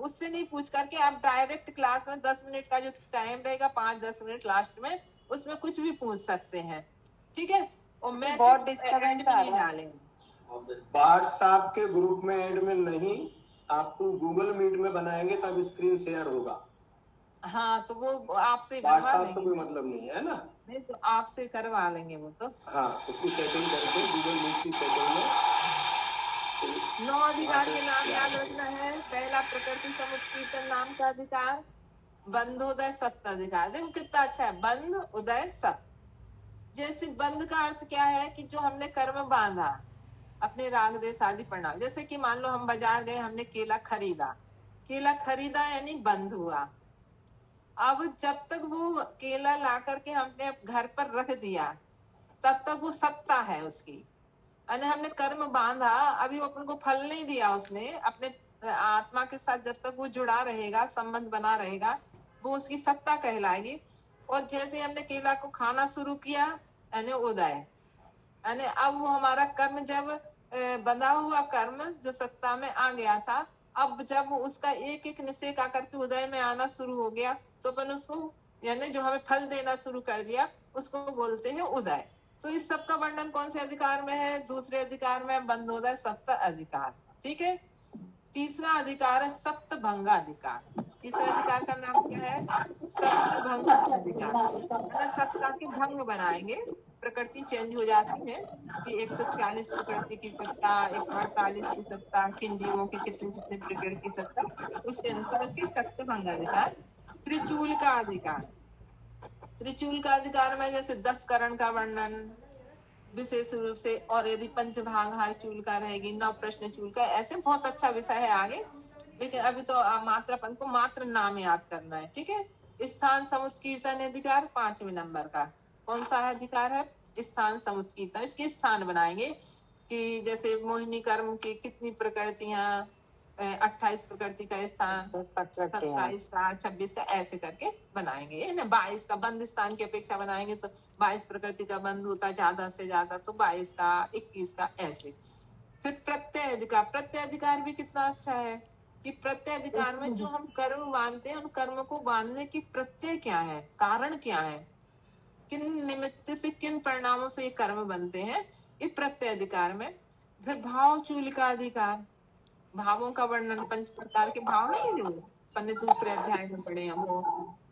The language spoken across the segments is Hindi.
उससे नहीं पूछ करके आप डायरेक्ट क्लास में 10 मिनट का जो टाइम रहेगा, 5-10 मिनट लास्ट में, उसमें कुछ भी पूछ सकते हैं, ठीक है। और बहुत मैसेज डिस्टर्बेंस एडमिन आ ही रहा है। डालेंगे। व्हाट्सएप के ग्रुप में एडमिन नहीं, आपको गूगल मीट में बनाएंगे तब स्क्रीन शेयर होगा। हाँ, तो वो आपसे बनवा व्हाट्सएप से लेंगे, कोई मतलब नहीं है ना। नहीं तो आपसे करवा लेंगे वो तो। हाँ, उसकी सेटिंग करके गूगल मीट की सेटिंग में 9 अधिकार के नाम याद रखना है। पहला प्रकृति समुत्कीर्तन नाम का अधिकार, बंध उदय सत्य अधिकार। देखो कितना अच्छा है, बंध उदय सत्य। जैसे बंध का अर्थ क्या है कि जो हमने कर्म बांधा अपने राग देश आदि प्रणाम, जैसे कि मान लो हम बाजार गए, हमने केला खरीदा, केला खरीदा यानी बंध हुआ। अब जब तक वो केला ला करके हमने घर पर रख दिया, तब तक वो सत्ता है उसकी, यानी हमने कर्म बांधा, अभी वो अपन को फल नहीं दिया उसने, अपने आत्मा के साथ जब तक वो जुड़ा रहेगा, संबंध बना रहेगा, वो उसकी सत्ता कहलाएगी। और जैसे हमने केला को खाना शुरू किया, यानी उदय, यानी अब वो हमारा कर्म जब बंधा हुआ कर्म जो सत्ता में आ गया था, अब जब उसका एक एक निषेक आकर के उदय में आना शुरू हो गया, तो अपन उसको, यानी जो हमें फल देना शुरू कर दिया, उसको बोलते हैं उदय। तो इस सब का वर्णन कौन से अधिकार में है? दूसरे अधिकार में, बंधोदय सप्त अधिकार, ठीक है। तीसरा अधिकार है सप्तभंगा अधिकार। तीसरा अधिकार का नाम क्या है? सप्तभंग अधिकार। सत्ता के भंग बनाएंगे, प्रकृति चेंज हो जाती है कि 146 प्रकृति की सत्ता, 148 की सत्ता, किन जीवों की कितने कितने प्रकृति की सत्ता, उसके अनुसार उसकी सप्तभंग अधिकार। त्रिचूल का अधिकार, त्रिचूल का अधिकार में जैसे 10 करण का वर्णन विशेष रूप से, और यदि पंचभाग हार चूल का रहेगी, 9 प्रश्न चूल का, ऐसे बहुत अच्छा विषय है आगे, लेकिन अभी तो मात्र अपन को मात्र नाम याद करना है, ठीक है। स्थान समुत्कीर्तन अधिकार 5वें नंबर का कौन सा है अधिकार है? स्थान समुत्कीर्तन। इसके स्थान बनाएंगे कि जैसे मोहिनी कर्म की कितनी प्रकृतियां, 28 प्रकृति का स्थान, 27 का, 26 का, ऐसे करके बनाएंगे ना। 22 का बंद स्थान की अपेक्षा बनाएंगे तो 22 प्रकृति का बंद होता है ज्यादा से ज्यादा, तो 22 का, 21 का, ऐसे। फिर प्रत्यय अधिकार, प्रत्यय अधिकार भी कितना अच्छा है कि प्रत्यय अधिकार में जो हम कर्म बांधते हैं, उन कर्म को बांधने की प्रत्यय क्या है, कारण क्या है, किन निमित्त से, किन परिणामों से ये कर्म बनते हैं, ये प्रत्यय अधिकार में। फिर भाव चूल का अधिकार, भावों का वर्णन, 5 प्रकार के भाव नहीं जो अपने दूसरे अध्याय में पढ़े हम वो।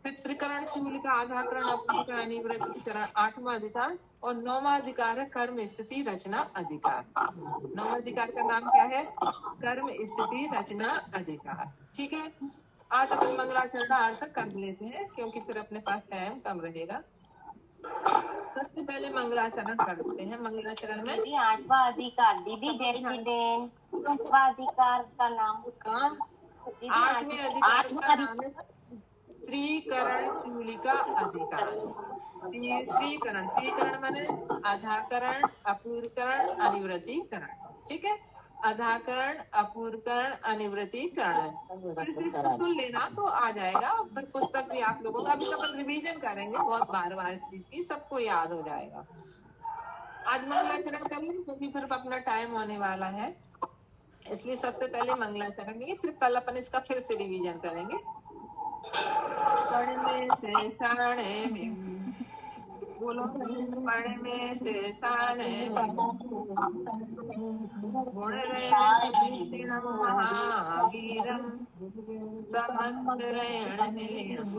फिर त्रिकरण चूल का आधाकरण, अपकरण, अनिवृत्तिकरण 8वां अधिकार। और 9वां अधिकार है कर्म स्थिति रचना अधिकार। 9वां अधिकार का नाम क्या है? कर्म स्थिति रचना अधिकार, ठीक है। आज अपन मंगलाचरण अर्थ कर लेते हैं क्योंकि फिर अपने पास टाइम कम रहेगा। सबसे पहले मंगलाचरण करते हैं। मंगलाचरण में दीदी 8वां अधिकार, दीदी जय की देन, 8वां अधिकार का नाम का 8वें अधिकार का नाम है त्रिकरण चूलिका अधिकार। त्रिकरण, त्रिकरण माने आधाकरण, अपूर्वकरण, अनिवृत्तिकरण, ठीक है। आधाकरण, अपूर्वकरण, अनिवृत्तिकरण। फिर इसको सुन लेना तो आ जाएगा, फिर पुस्तक भी आप लोगों का, अभी तो अपन रिवीजन करेंगे बहुत बार बार, चीज की सबको याद हो जाएगा। आज मंगलाचरण कर लेंगे क्योंकि फिर अपना टाइम होने वाला है, इसलिए सबसे पहले मंगलाचरण करेंगे, फिर कल अपन इसका फिर से रिवीजन करेंगे। पढ़ में से छाणे में, बोलो पढ़ में से छाणे में, गुण रेण महावीरम, समग्रयण निलयम,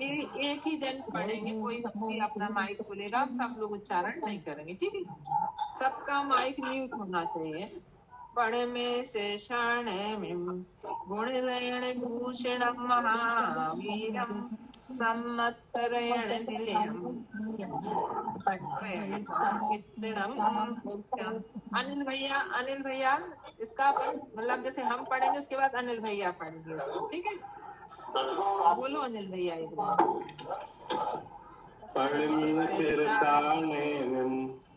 ये एक ही जन पढ़ेंगे, कोई भी अपना माइक खोलेगा, सब लोग उच्चारण नहीं करेंगे, ठीक है। सबका माइक म्यूट होना चाहिए। पढ़ में से क्षण गुण ऋण भूषण महावीरम, सम्मत्तरेण निलयम, अनिल भैया, अनिल भैया इसका मतलब जैसे हम पढ़ेंगे उसके बाद अनिल भैया पढ़ेंगे इसको, ठीक है। बोलो अनिल भैया एक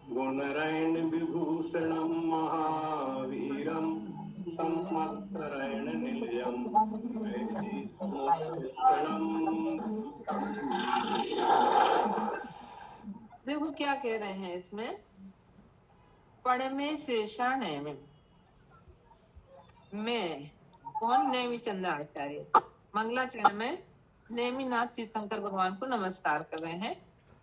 गुणरैण विभूषणं महावीरं, सम्मत्तरेण निलयम्, देखो क्या कह रहे हैं इसमें, पढ़मे शेषा नैमी में कौन नेमी चंद्र आचार्य मंगलाचरण में नेमिनाथ तीर्थंकर भगवान को नमस्कार कर रहे हैं।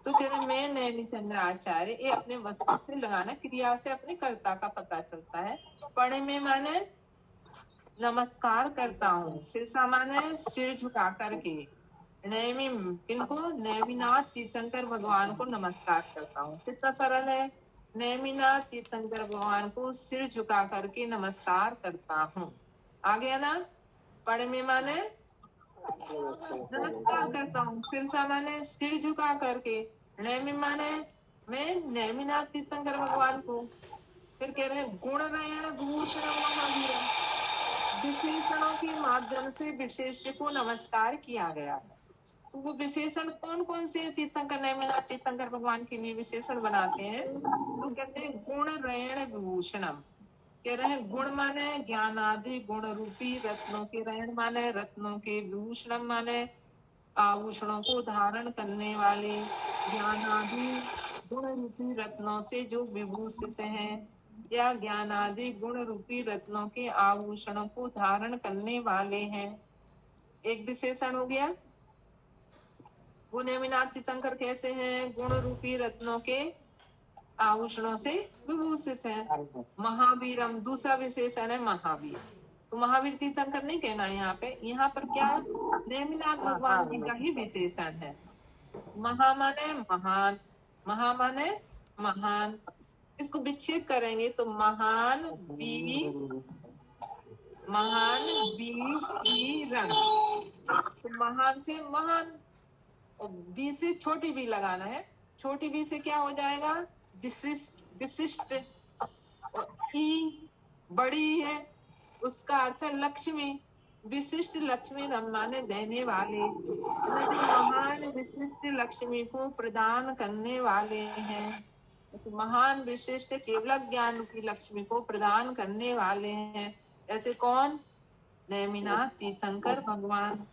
तो कह रहे मैं नेमी चंद्र आचार्य, ये अपने वस्तु से लगाना, क्रिया से अपने कर्ता का पता चलता है। पढ़े में माने नमस्कार करता हूँ, शीर्षा माने सिर झुका करके, नेमी किनको नेमिनाथ तीर्थंकर भगवान को नमस्कार करता हूँ। कितना सरल है, नेमिनाथ तीर्थंकर भगवान को सिर झुका करके नमस्कार करता हूँ। आ गया ना। पढ़े में माने नमस्कार करता हूँ, शीर्षा माने सिर झुका करके, नेमी माने मैं नेमिनाथ तीर्थंकर भगवान को। फिर कह रहे हैं गुण रयण भूषण महावीर, विशेषणों के माध्यम से विशेष को नमस्कार किया गया है। तो वो विशेषण कौन कौन से तीर्थंकर नेमिनाथ तीर्थंकर भगवान के लिए विशेषण बनाते हैं? तो कहते हैं गुण रयण विभूषणम। कह रहे हैं गुण माने ज्ञान आदि गुण रूपी रत्नों के, रयण माने रत्नों के, विभूषणम माने आभूषणों को धारण करने वाले, ज्ञान आदि गुण रूपी रत्नों से जो विभूषित हैं, या ज्ञान आदि गुण रूपी रत्नों के आभूषणों को धारण करने वाले हैं। एक विशेषण हो गया। वो नेमिनाथ तीर्थंकर कैसे हैं? गुण रूपी रत्नों के आभूषणों से विभूषित है। महावीरम दूसरा विशेषण है महावीर। तो महावीर तीर्थंकर नहीं कहना है यहाँ पे, यहाँ पर क्या नेमिनाथ भगवान जी का ही विशेषण है। महा माने महान, महा माने महान, इसको विच्छेद करेंगे तो महान वीरम, तो महान से महान, और बी से छोटी बी लगाना है। छोटी बी से क्या हो जाएगा? विशिष्ट। और ई बड़ी है, उसका अर्थ है लक्ष्मी, विशिष्ट लक्ष्मी माने देने वाले, महान विशिष्ट लक्ष्मी को प्रदान करने वाले हैं। तो महान विशिष्ट केवल ज्ञान की लक्ष्मी को प्रदान करने वाले हैं। ऐसे कौन? नेमिनाथ तीर्थंकर भगवान।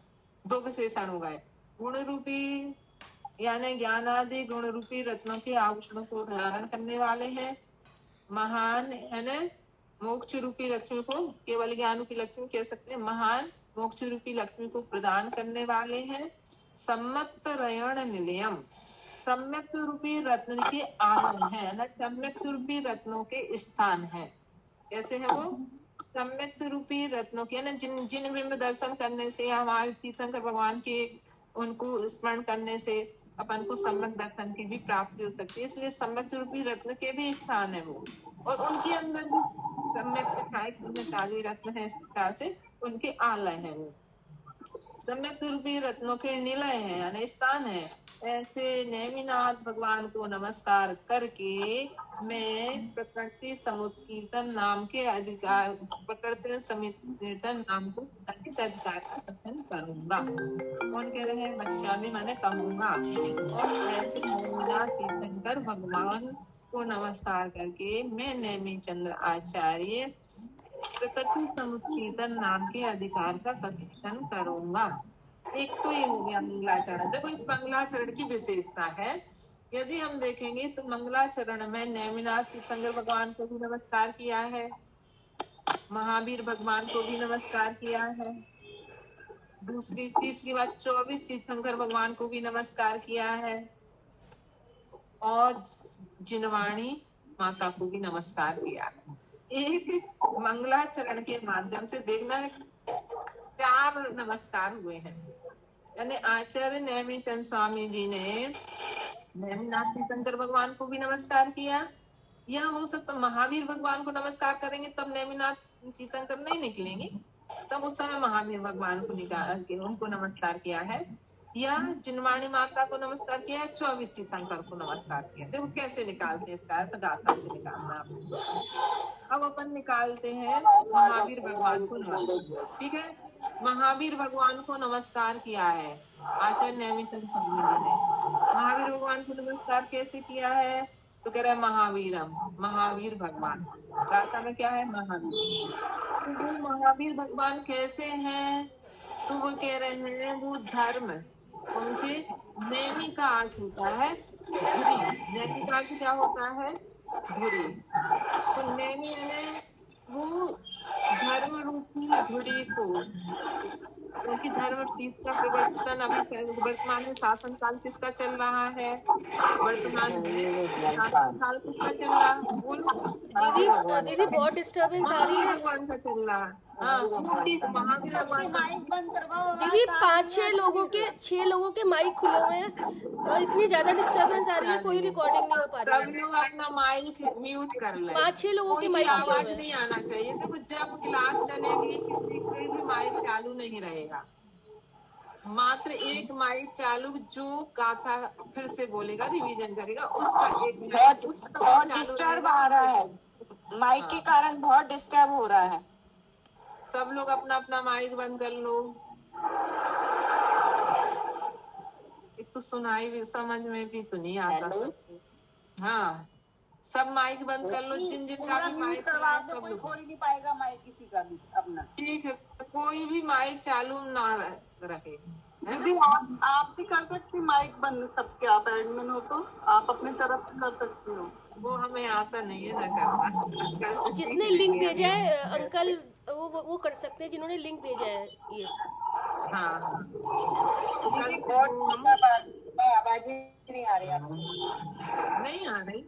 दो विशेषण हो गए, गुण रूपी यानी ज्ञान आदि गुण रूपी रत्नों के आभूषणों को धारण करने वाले हैं। महान यानी मोक्ष रूपी लक्ष्मी को, केवल ज्ञान रूपी लक्ष्मी कह सकते हैं, महान मोक्ष रूपी लक्ष्मी को प्रदान करने वाले हैं। सम्मत रयण निलयम, सम्यक रूपी रत्न के आलय है ना, सम्यक रूपी रत्नों के स्थान है। कैसे है वो? सम्यक रूपी रत्नों के ना, जिन बिंब दर्शन करने से हमारे तीर्थंकर भगवान के उनको स्मरण करने से अपन को सम्यक दर्शन की भी प्राप्ति हो सकती है। इसलिए सम्यक रूपी रत्न के भी स्थान है वो, और उनके अंदर भी सम्यक काली रत्न है, इस प्रकार से उनके आलय है वो। सम्यक रूपी रत्नों के निलय है यानी स्थान है। ऐसे नेमिनाथ भगवान को नमस्कार करके मैं प्रकृति समुद्र कीर्तन नाम के अधिकार, प्रकृति समुद्र कीर्तन नाम को इस अधिकार का कथन करूंगा। कौन कह रहे हैं? बच्चा भी मैंने कहूंगा। और ऐसे नेमिनाथ तीर्थंकर भगवान को नमस्कार करके मैं नेमी चंद्र आचार्य प्रकृति समुद्र कीर्तन नाम के अधिकार का कथन करूंगा। एक तो ये हो गया मंगलाचरण। देखो इस मंगलाचरण की विशेषता है, यदि हम देखेंगे तो मंगलाचरण में नेमिनाथ तीर्थंकर भगवान को भी नमस्कार किया है, महावीर भगवान को भी नमस्कार किया है, तीसरी बात 24 तीर्थंकर भगवान को भी नमस्कार किया है, और जिनवाणी माता को भी नमस्कार किया है। एक मंगलाचरण के माध्यम से देखना है 4 नमस्कार हुए हैं। यानी आचार्य नेमिचंद स्वामी जी ने नेमिनाथ तीर्थंकर भगवान को भी नमस्कार किया, या हो सकता महावीर भगवान को नमस्कार करेंगे तब नेमिनाथ तीर्थंकर नहीं निकलेंगे, तब उस समय महावीर भगवान को निकाल के उनको नमस्कार किया है, या जिनवाणी माता को नमस्कार किया है, 24 तीर्थंकर को नमस्कार किया। देखो कैसे निकालते हैं, इसका अर्थ गाथा से निकालना। अब अपन निकालते हैं महावीर भगवान को नमस्कार। ठीक है, महावीर भगवान को नमस्कार किया है आचार्य नेमिचंद स्वामी जी ने। महावीर भगवान को नमस्कार कैसे किया है? तो कह रहे हैं महावीरम, महावीर भगवान। गाथा में क्या है? महावीर। तो वो महावीर भगवान कैसे हैं? तो वो कह रहे हैं वो धर्म, उनसे नेमी का अर्थ होता है धुरी। नेमी का अर्थ क्या होता है? धुरी। तो नेमी ने वो धर्म रूपी धुरी को, क्योंकि धर्म चीज का प्रवर्तन अभी वर्तमान में शासन काल किसका चल रहा है, वर्तमान में शासन काल किसका चल रहा है, बोलो। दीदी दीदी बहुत डिस्टरबेंस आ रही महावीर है भगवान का चल रहा है। हाँ, तो महावीर भगवान का दीदी। 6 लोगों के माइक खुले हुए हैं और इतनी ज्यादा डिस्टरबेंस आ रही है, कोई रिकॉर्डिंग नहीं हो पा रही सब है। लोग अपना माइक म्यूट कर ले। 5-6 लोगों के कोई भी माइक खुले आवाज हुए हैं। नहीं आना चाहिए। देखो जब क्लास चलेगी किसी कोई भी माइक चालू नहीं रहेगा, मात्र एक माइक चालू जो गाथा फिर से बोलेगा, रिवीजन करेगा, उसका एक माइक उस समय बहुत चालू डिस्टर्ब रहेगा। आ रहा है, माइक के कारण बहुत डिस्टर्ब हो रहा है। सब लोग अपना अपना माइक बंद कर लो। एक तो सुनाई भी समझ में भी तो नहीं आता सबको। हाँ, सब माइक बंद कर लो, जिन जिनका भी माइक करवा दो, सब कोई लोग। खोल ही नहीं पाएगा माइक किसी का भी अपना। ठीक है, कोई भी माइक चालू ना रखे, है दीदी ना? आप भी कर सकती माइक बंद सबके, आप एडमिन हो तो आप अपनी तरफ से कर सकती हो। वो हमें आता नहीं है ना करना, कल से सीख जिसने लिंक लेंगे भेजा है अभी। अंकल, वो कर सकते हैं जिन्होंने लिंक भेजा है ये। हाँ, तो कल दीदी से बहुत वो हम डिस्टर्ब आवाज ही नहीं आ रही आपको। नहीं आ रही।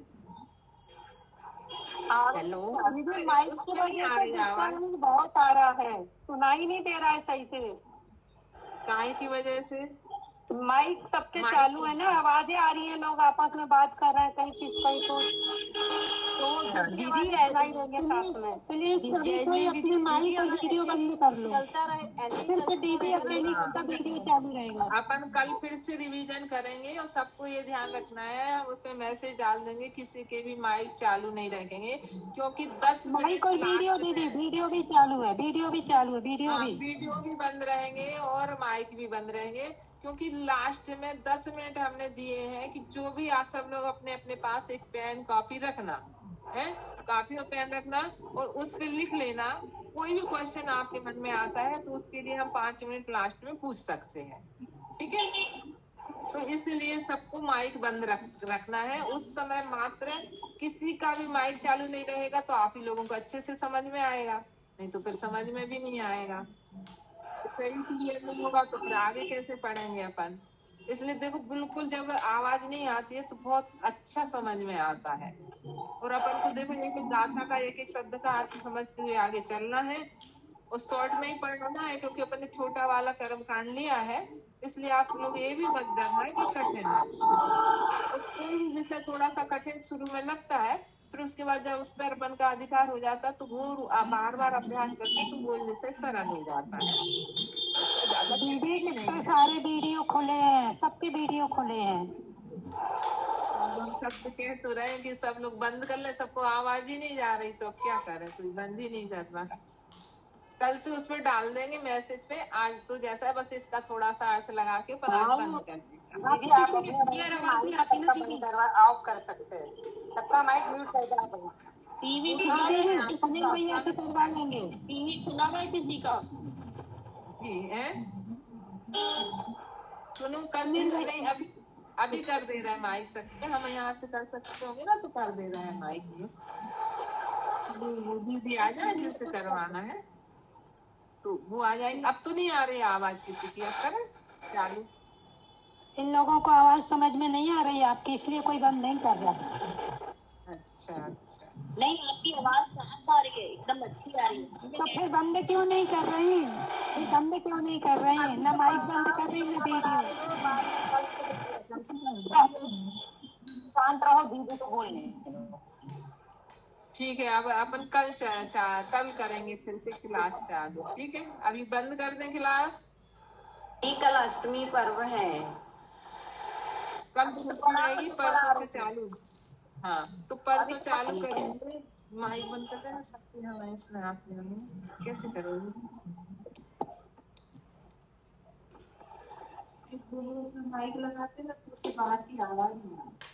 हेलो दीदी माइक उस की पर नहीं वजह आ से रही आवाज। डिस्टर्बेंस बहुत आ रहा है, सुनाई नहीं दे रहा है सही से। काहे की वजह से? माइक सबके माइक- चालू है ना, आवाजें आ रही है, लोग आपस में बात कर रहे हैं कहीं किस कहीं कुछ, तो दीदी सुनाई देंगे साथ में। प्लीज सभी कोई अपनी माइक और वीडियो बंद कर लो, चलता रहे ऐसे ही सिर्फ चलता दीदी रहेगा अकेली ना। का वीडियो चालू रहेगा। अपन कल फिर से रिवीजन करेंगे और सबको ये ध्यान रखना है, उस पे मैसेज डाल देंगे किसी के भी माइक चालू नहीं रखेंगे, क्योंकि 10 माइक मिनट और वीडियो लास्ट दीदी, में। वीडियो भी चालू है, वीडियो भी चालू है, वीडियो हाँ, भी। वीडियो भी बंद रहेंगे और माइक भी बंद रहेंगे, क्योंकि लास्ट में 10 मिनट हमने दिए हैं कि जो भी आप सब लोग अपने अपने पास एक पेन कॉपी रखना है, कॉपी और पेन रखना और उस पर लिख लेना। कोई भी क्वेश्चन आपके मन में आता है तो उसके लिए हम 5 मिनट लास्ट में पूछ सकते हैं, ठीक है? तो इसलिए सबको माइक बंद रखना है उस समय मात्र। किसी का भी माइक चालू नहीं रहेगा तो आप ही लोगों को अच्छे से समझ में आएगा, नहीं तो फिर समझ में भी नहीं आएगा। सही क्लियर नहीं होगा तो फिर आगे कैसे पढ़ेंगे अपन? इसलिए देखो, बिल्कुल जब आवाज नहीं आती है तो बहुत अच्छा समझ में आता है। और अपन को देखो एक एक गाथा का एक एक शब्द का अर्थ समझते हुए आगे चलना है और शॉर्ट में ही पढ़ना है, क्योंकि अपन ने छोटा वाला कर्म कांड लिया है। इसलिए आप लोग ये भी मत डरना है कि कठिन है। और कोई भी विषय थोड़ा सा कठिन शुरू में लगता है, फिर उसके बाद जब उस पर अपन का अधिकार हो जाता है तो वो बार बार अभ्यास करते तो वो विषय सरल हो जाता है। ज्यादा दीदी कठिन के तो नहीं। सारे वीडियो खुले हैं, सबके वीडियो खुले हैं। हम सबसे कह तो रहे कि सब लोग बंद कर ले, सबको आवाज ही नहीं जा रही तो अब क्या करें, कोई बंद ही नहीं कर रहा। कल से उस पर डाल देंगे मैसेज पे, आज तो जैसा है बस इसका थोड़ा सा अर्थ लगा के पर आज बंद कर देगा। दीदी आप अपने माइक सबका बंद करवा ऑफ कर सकते हैं, सबका माइक म्यूट कर दो। टीवी सुनील भैया से करवा लेंगे, टीवी खुला है किसी का? जी है, सुनो कल से नहीं, अभी अभी कर दे रहा है माइक सबके, हम यहाँ से कर सकते होंगे ना तो कर दे रहा है माइक में। वो दीदी आ जाए जिससे करवाना है तो वो आ जाएंगे। अब तो नहीं आ रही आवाज किसी की, अब करें चालू? इन लोगों को आवाज समझ में नहीं आ रही है आपकी, इसलिए कोई बंद नहीं कर रहा। अच्छा अच्छा, नहीं आपकी आवाज शांत आ रही है, एकदम अच्छी आ रही है। तो फिर बंद क्यों नहीं कर रही? फिर बंद क्यों नहीं कर रही? ना माइक बंद कर रही ना वीडियो। शांत रहो, दीदी को बोलने। ठीक है। अब अपन कल कल करेंगे फिर से क्लास चालू, ठीक है? अभी बंद कर दें क्लास। कल अष्टमी पर्व है। कल तो पढ़ाएगी, परसों से चालू। हाँ, तो परसों चालू करेंगे। माइक बंद कर देना सबके, हमारे इसमें आप कैसे करोगे? माइक लगाते ना तो उसके बाद की आवाज नहीं आती।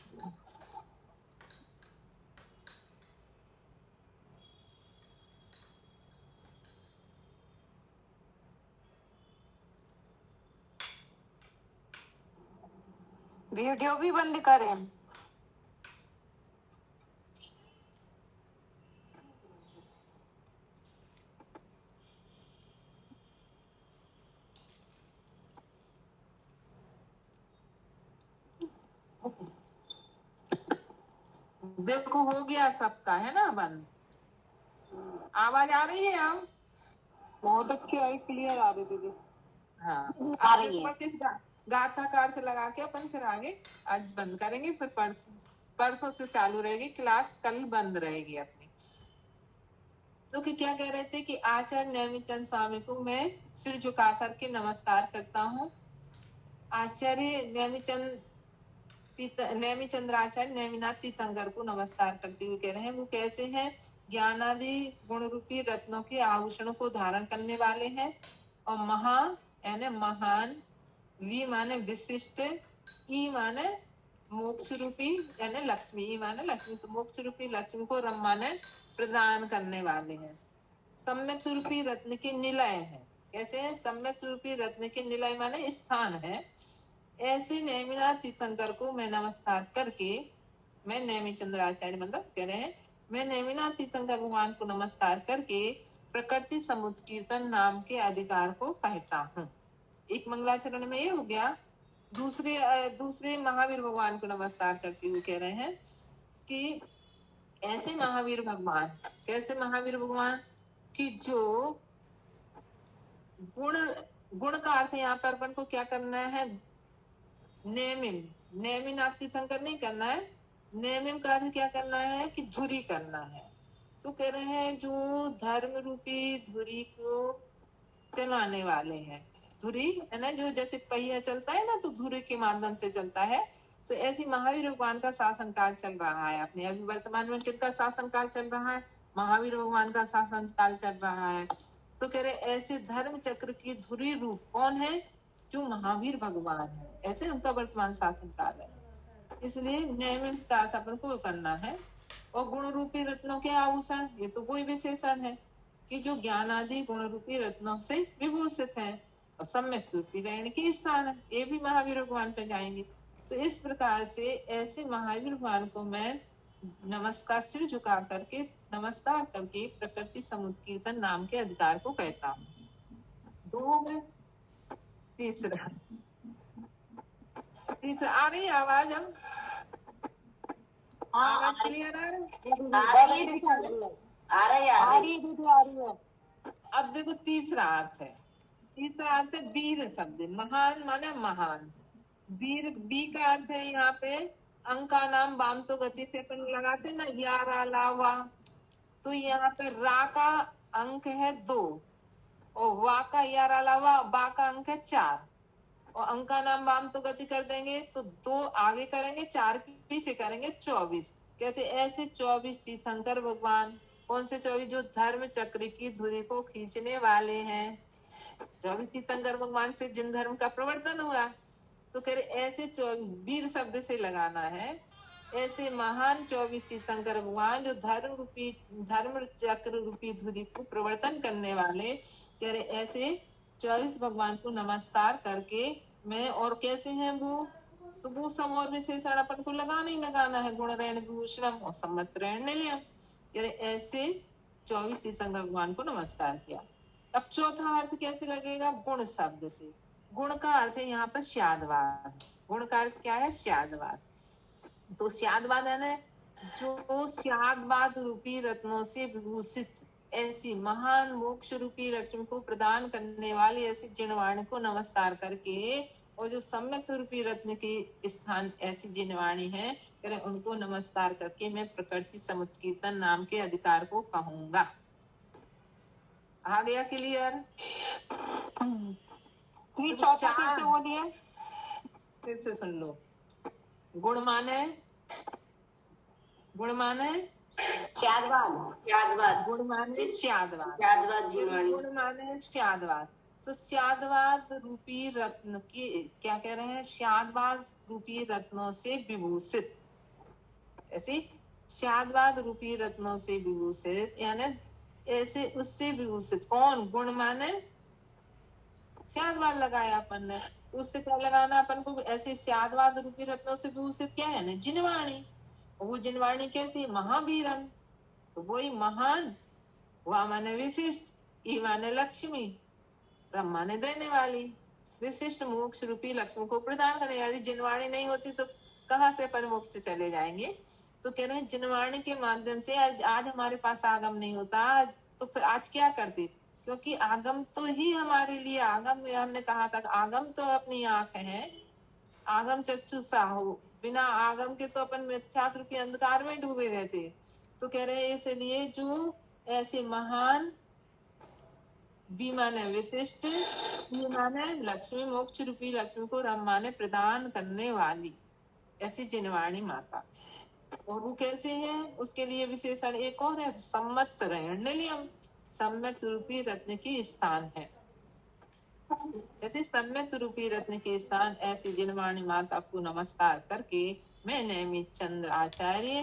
वीडियो भी बंद करें। देखो हो गया सबका, है ना बंद। आवाज आ रही है अब? बहुत अच्छी आई, क्लियर आ रही दीदी। हाँ आ आगे रही है। पढ़ते गाथा कार से लगा के अपन फिर आगे आज बंद करेंगे, फिर परसों से चालू रहेगी क्लास, कल बंद रहेगी अपनी। तो कि क्या कह रहे थे कि आचार्य नेमिचंद स्वामी को मैं सिर झुका करके नमस्कार करता हूँ। आचार्य नेमिचंद्राचार्य नेमिनाथ तीर्थंकर को नमस्कार करते हुए कह रहे हैं, वो कैसे हैं? ज्ञानादि गुण रूपी रत्नों के आभूषणों को धारण करने वाले हैं, और महा यानी महान, वी माने विशिष्ट, ई माने मोक्ष रूपी यानी लक्ष्मी, ई माने लक्ष्मी, तो मोक्ष रूपी लक्ष्मी को रम माने प्रदान करने वाले हैं। सम्यक रूपी रत्न के निलय है। कैसे है? सम्यक रूपी रत्न के निलय माने स्थान है। ऐसे नेमिनाथ तीर्थंकर को मैं नमस्कार करके, मैं नेमिचंद्राचार्य मतलब कह रहे हैं, मैं नेमिनाथ तीर्थंकर भगवान को नमस्कार करके प्रकृति समुद्र कीर्तन नाम के अधिकार को कहता हूँ। एक मंगलाचरण में ये हो गया। दूसरे महावीर भगवान को नमस्कार करते हुए कह रहे हैं कि ऐसे महावीर भगवान, कैसे महावीर भगवान कि जो गुण का अर्थ यहाँ पर अपन को क्या करना है? नेमिनाथ तीर्थंकर नहीं करना है। नेमिम का अर्थ क्या करना है? कि धुरी करना है। तो कह रहे हैं जो धर्म रूपी धुरी को चलाने वाले हैं। धुरी है ना, जो जैसे पहिया चलता है ना, तो धुरी के माध्यम से चलता है। तो ऐसी महावीर भगवान का शासन काल चल रहा है अपने अभी वर्तमान में। किसका शासन काल चल रहा है? महावीर भगवान का शासन काल चल रहा है। तो कह रहे ऐसे धर्म चक्र की धुरी रूप कौन है? जो महावीर भगवान है, ऐसे उनका वर्तमान शासन काल है। इसलिए नियमित कार्य अपन को करना है। और गुण रूपी रत्नों के आभूषण, ये तो कोई विशेषण है कि जो ज्ञान आदि गुण रूपी रत्नों से विभूषित है, और सम्यक रूपी रहने की स्थान है, ये भी महावीर भगवान पे जाएंगे। तो इस प्रकार से ऐसे महावीर भगवान को मैं नमस्कार, सिर झुका करके नमस्कार करके प्रकृति समुद्र कीर्तन नाम के अधिकार को कहता हूँ। दो में तीसरा आ रही है आवाज? अब आवाज क्लियर आ रही है? अब देखो तीसरा अर्थ है। तीसरा अर्थ है वीर शब्द। महान माने महान। वीर, बी का अर्थ है यहाँ पे अंका नाम वाम तो गति से अपन लगाते ना, या रा ला वा, तो यहाँ पे रा का अंक है 2 और वा का या रा ला वा, बा का अंक है 4 और अंका नाम वाम तो गति कर देंगे तो 2 आगे करेंगे, 4 पीछे करेंगे, 24। कहते ऐसे 24 तीर्थंकर भगवान। कौन से 24? जो धर्म चक्र की धुरी को खींचने वाले हैं। 24 तीर्थंकर भगवान से जिन धर्म का प्रवर्तन हुआ, तो कह रहे ऐसे 24 वीर शब्द से लगाना है। ऐसे महान 24 तीर्थंकर भगवान जो धर्म चक्र रूपी धुरी को प्रवर्तन करने वाले, कह रहे ऐसे 24 भगवान को नमस्कार करके मैं, और कैसे हैं वो? तो वो सब और विशेषण अपन को लगाना ही लगाना है। गुण ऋण विभूषणम और सम्मत ऋण निलयम। कह रहे ऐसे 24 तीर्थंकर भगवान को नमस्कार किया। अब चौथा अर्थ कैसे लगेगा? गुण शब्द से। गुण का अर्थ है यहाँ पर स्यादवाद। गुण का अर्थ क्या है? स्यादवाद। तो स्यादवाद है ना, जो स्यादवाद रूपी रत्नों से विभूषित ऐसी महान मोक्ष रूपी लक्ष्मी को प्रदान करने वाली ऐसी जिनवाणी को नमस्कार करके, और जो सम्यक रूपी रत्न के स्थान ऐसी जिनवाणी है, उनको नमस्कार करके मैं प्रकृति समुद्र कीर्तन नाम के अधिकार को कहूंगा। आ गया क्लियर? फिर से सुन लो। गुण माने गुण माने स्यादवाद। तो स्यादवाद रूपी रत्न की क्या कह रहे हैं? स्यादवाद रूपी रत्नों से विभूषित। ऐसे स्यादवाद रूपी रत्नों से विभूषित, यानी ऐसे उससे विभूषित कौन? गुण माने स्यादवाद लगाया अपन ने, तो उससे क्या लगाना अपन को? ऐसे स्यादवाद रूपी रत्नों से विभूषित क्या है ना? जिनवाणी। वो जिनवाणी कैसी? महावीरम। तो वही महान, वह माने विशिष्ट, ई माने लक्ष्मी, ब्रह्मा ने देने वाली, विशिष्ट मोक्ष रूपी लक्ष्मी को प्रदान करने वाली। जिनवाणी नहीं होती तो कहाँ से अपन मोक्ष चले जाएंगे? तो कह रहे हैं जिनवाणी के माध्यम से आज हमारे पास आगम नहीं होता तो फिर आज क्या करते, क्योंकि आगम तो ही हमारे लिए आगम, हमने कहा था आगम तो अपनी आंख है, आगम चक्षु साहु, बिना आगम के तो अपन मिथ्यात्व रूपी अंधकार में डूबे रहते। तो कह रहे हैं इसलिए जो ऐसे महान, बी माने विशिष्ट, बी माने लक्ष्मी, मोक्ष रूपी लक्ष्मी को रम माने प्रदान करने वाली ऐसी जिनवाणी माता। और वो कैसे है, उसके लिए विशेषण एक और है, सम्मत निलियम, सम्यक रूपी रत्न की स्थान है। यदि सम्यक रूपी रत्न के स्थान ऐसी जिनवाणी माता को नमस्कार करके मैं नैमित चंद्र आचार्य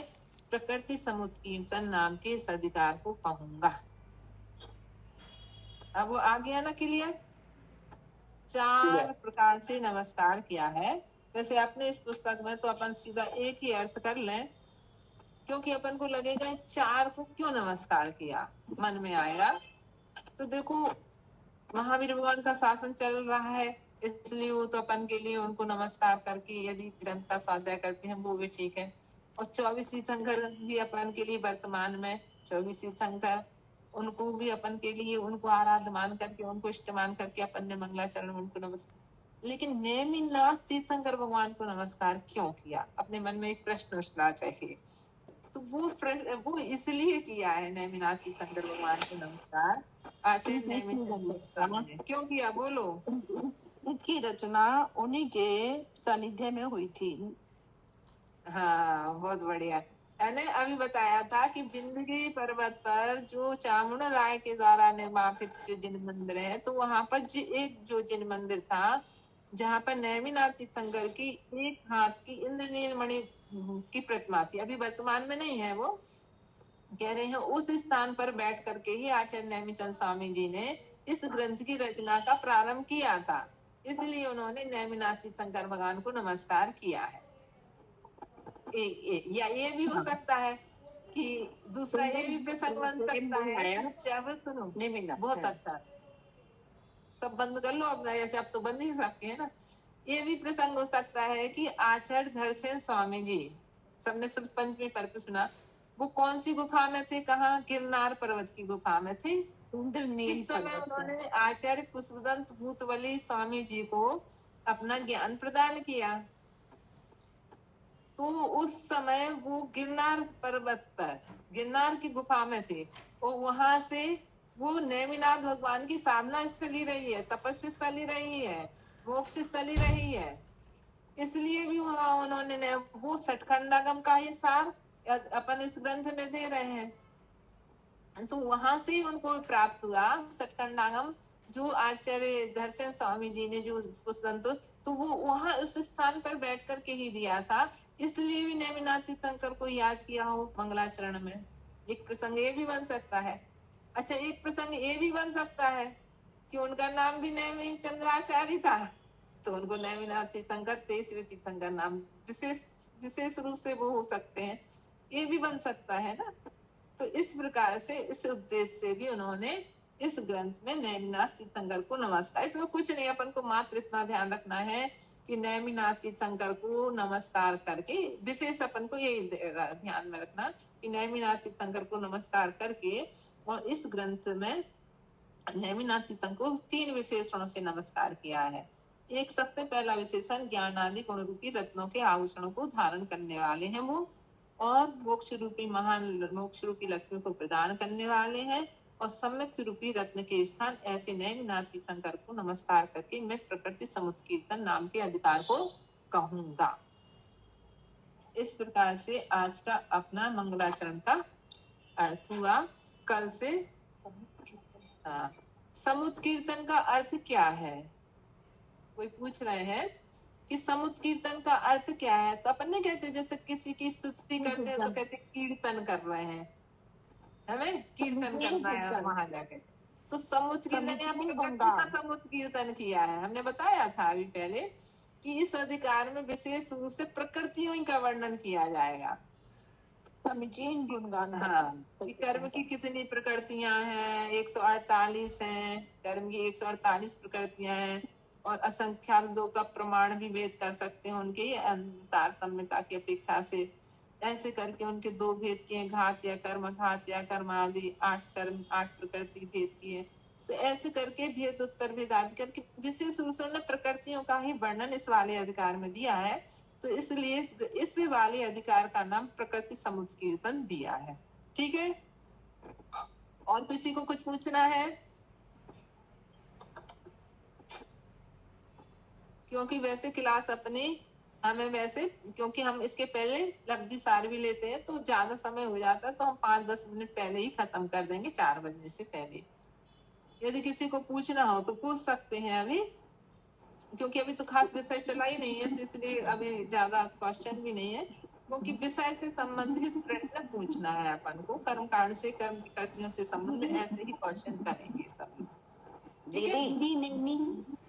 प्रकृति समुत्कीर्तन नाम के इस अधिकार को कहूंगा। अब वो आ गया ना क्लियर, 4 प्रकार से नमस्कार किया है। वैसे अपने इस पुस्तक में तो अपन सीधा एक ही अर्थ कर लें, क्योंकि अपन को लगेगा 4 को क्यों नमस्कार किया, मन में आएगा। तो देखो महावीर भगवान का शासन चल रहा है, इसलिए वो तो अपन के लिए उनको नमस्कार करके यदि ग्रंथ का स्वाध्याय करते हैं वो भी ठीक है। और 24 तीर्थंकर भी अपन के लिए वर्तमान में 24 तीर्थंकर, उनको भी अपन के लिए उनको आराध्य मान करके उनको इष्टमान करके अपन ने मंगलाचरण में उनको नमस्कार। लेकिन नेमिनाथ तीर्थंकर भगवान को नमस्कार क्यों किया, अपने मन में एक प्रश्न उठना चाहिए। तो वो इसलिए किया है नेमिनाथ तीर्थंकर भगवान को नमस्कार, आचार्य नेमिनाथ क्यों किया, बोलो। इसकी रचना उन्हीं के सानिध्य में हुई थी। हाँ बहुत बढ़िया। मैंने अभी बताया था कि बिंदगी पर्वत पर जो चामुंड राय के द्वारा निर्मापित जो जिन मंदिर है, तो वहां पर एक जो जिन मंदिर था जहाँ पर नेमिनाथ तीर्थंकर की एक हाथ की इंद्रनील मणि की प्रतिमा थी, अभी वर्तमान में नहीं है वो, कह रहे हैं उस स्थान पर बैठ करके ही आचार्य नेमिचंद स्वामी जी ने इस ग्रंथ की रचना का प्रारंभ किया था, इसलिए उन्होंने नेमिनाथ तीर्थंकर भगवान को नमस्कार किया है। या ये भी हो सकता है कि दूसरा ये भी प्रसंग बन सकता है, चावल सुनो बहुत अच्छा, सब बंद कर लो अपना, ऐसे अब तो बंद ही सबके है ना। ये भी प्रसंग हो सकता है कि आचार्य धरसेन स्वामी जी, सबने सिर्फ पंचमी पर्व सुना, वो कौन सी गुफा में थे, कहाँ, गिरनार पर्वत की गुफा में थे, जिस समय उन्होंने आचार्य पुष्पदंत भूतवली स्वामी जी को अपना ज्ञान प्रदान किया। तो उस समय वो गिरनार पर्वत पर गिरनार की गुफा में थे, और वहां से वो नेमिनाथ भगवान की साधना स्थली रही है, तपस्या स्थली रही है, मोक्ष स्थली रही है, इसलिए भी वहां उन्होंने वो सठखंडागम का ही सार अपन इस ग्रंथ में दे रहे हैं। तो वहां से उनको प्राप्त हुआ सठखंडागम, जो आचार्य धरसेन स्वामी जी ने जो पुस्तक, तो वो वहां उस स्थान पर बैठ करके ही दिया था, इसलिए भी नेमिनाथ तीर्थंकर को याद किया हो मंगलाचरण में। एक प्रसंग ये भी बन सकता है। अच्छा, एक प्रसंग ये भी बन सकता है कि उनका नाम भी नेमि चंद्राचार्य था, तो उनको नेमिनाथ तीर्थंकर, तेसरे तीर्थंकर नाम विशेष रूप से वो हो सकते हैं, ये भी बन सकता है ना। तो इस प्रकार से इस उद्देश्य से भी उन्होंने इस ग्रंथ में नेमिनाथ तीर्थंकर को नमस्कार, इसमें कुछ नहीं, अपन को मात्र इतना ध्यान रखना है कि नेमिनाथ तीर्थंकर को नमस्कार करके, विशेष अपन को यही ध्यान में रखना कि नेमिनाथ तीर्थंकर को नमस्कार करके, और इस ग्रंथ में नेमिनाथ तीर्थंकर को 3 विशेषणों से नमस्कार किया है। एक सबसे पहला विशेषण ज्ञान आदि गुण रूपी रत्नों के आभूषणों को धारण करने वाले हैं वो, और मोक्ष रूपी महान मोक्ष रूपी लक्ष्मी को प्रदान करने वाले हैं, और सम्यक रूपी रत्न के स्थान ऐसे नेमिनाथ तीर्थंकर को नमस्कार करके मैं प्रकृति समुत्कीर्तन नाम के अधिकार को कहूंगा। इस प्रकार से आज का अपना मंगलाचरण का अर्थ हुआ। कल से समुत्कीर्तन का अर्थ क्या है, कोई पूछ रहे हैं कि समुत्कीर्तन का अर्थ क्या है। तो अपन ने कहते जैसे किसी की स्तुति करते हैं तो कहते कीर्तन कर रहे हैं, हमें कीर्तन करना है वहां जाके। तो समुत्कीर्तन का समुत्कीर्तन किया है, हमने बताया था अभी पहले कि इस अधिकार में विशेष रूप से प्रकृतियों का वर्णन किया जाएगा। हाँ, कर्म की कितनी प्रकृतियां हैं, 148 हैं, कर्म की 148 प्रकृतियां हैं, और असंख्यात 2 का प्रमाण भी वेद कर सकते हैं उनके तारतम्यता की अपेक्षा से। ऐसे करके उनके 2 भेद किए, घात या कर्म, घात या कर्म आदि 8 कर्म 8 प्रकृति भेद किए। तो ऐसे करके भेद उत्तर भेद आदि करके विशेष रूप से उन्होंने प्रकृतियों का ही वर्णन इस वाले अधिकार में दिया है। तो इसलिए इस वाले अधिकार का नाम प्रकृति समुत्कीर्तन दिया है। ठीक है, और किसी को कुछ पूछना है? क्योंकि वैसे क्लास अपनी हमें वैसे, क्योंकि हम इसके पहले लब्धि सार भी लेते हैं तो ज्यादा समय हो जाता है, तो हम 5-10 मिनट पहले ही खत्म कर देंगे 4 बजने से पहले। यदि किसी को पूछना हो तो पूछ सकते हैं अभी, क्योंकि अभी तो खास विषय चला ही नहीं है, तो इसलिए अभी ज्यादा क्वेश्चन भी नहीं है, क्योंकि विषय से संबंधित प्रश्न पूछना है अपन को। कर्मकांड से, कर्म प्रकृतियों से संबंधित ऐसे ही क्वेश्चन करेंगे सब। ठीक है? दीदी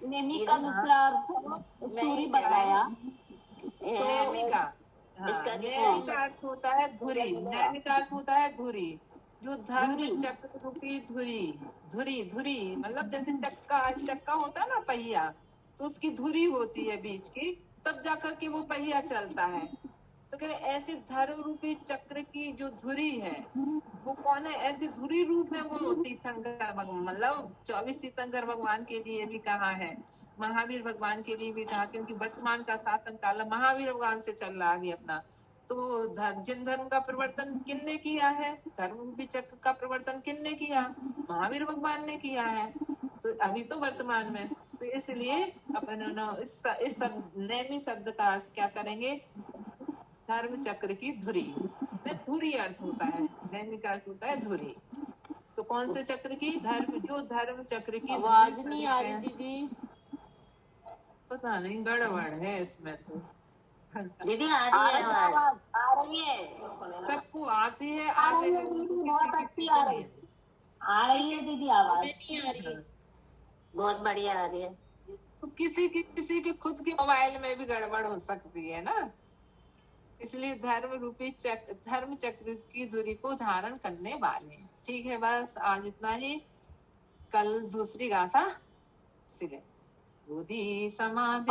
नेमी का दूसरा अर्थ सूरी बताया। नैमी का, हाँ, नैमी का अर्थ होता है धुरी। नैमी का अर्थ होता है धुरी, जो धर्म चक्र रूपी धुरी। धुरी मतलब जैसे चक्का होता है ना पहिया, तो उसकी धुरी होती है बीच की, तब जाकर के वो पहिया चलता है। तो कह रहे ऐसे धर्म रूपी चक्र की जो धुरी है वो कौन है? ऐसी धुरी रूप है वो तीर्थंकर भगवान, मतलब 24 तीर्थंकर भगवान के लिए भी कहा है, महावीर भगवान के लिए भी कहा, क्योंकि वर्तमान का शासन काल महावीर भगवान से चल रहा है अपना। तो जिन धर्म का प्रवर्तन किसने किया है, धर्म रूपी चक्र का प्रवर्तन किसने किया? महावीर भगवान ने किया है। तो अभी तो वर्तमान में, तो इसलिए अपन इस नैमी शब्द का अर्थ क्या करेंगे? धर्म चक्र की धुरी। धुरी अर्थ होता है, नैमी का अर्थ होता है धुरी। तो कौन से चक्र की? जो धर्म चक्र की आवाज नहीं आ रही दीदी। पता नहीं, गड़बड़ है इसमें तो। दीदी आ रही है आवाज, आ रही है, सबको आती है, आ रही है दीदी, बहुत अच्छी आ रही है दीदी आवाज। नहीं आ रही, बहुत बढ़िया आ रही है। तो किसी के खुद के मोबाइल में भी गड़बड़ हो सकती है ना, इसलिए धर्म चक्र की धुरी को धारण करने वाले। ठीक है, बस आज इतना ही। कल दूसरी गाथा सिले। बुद्धि समाधि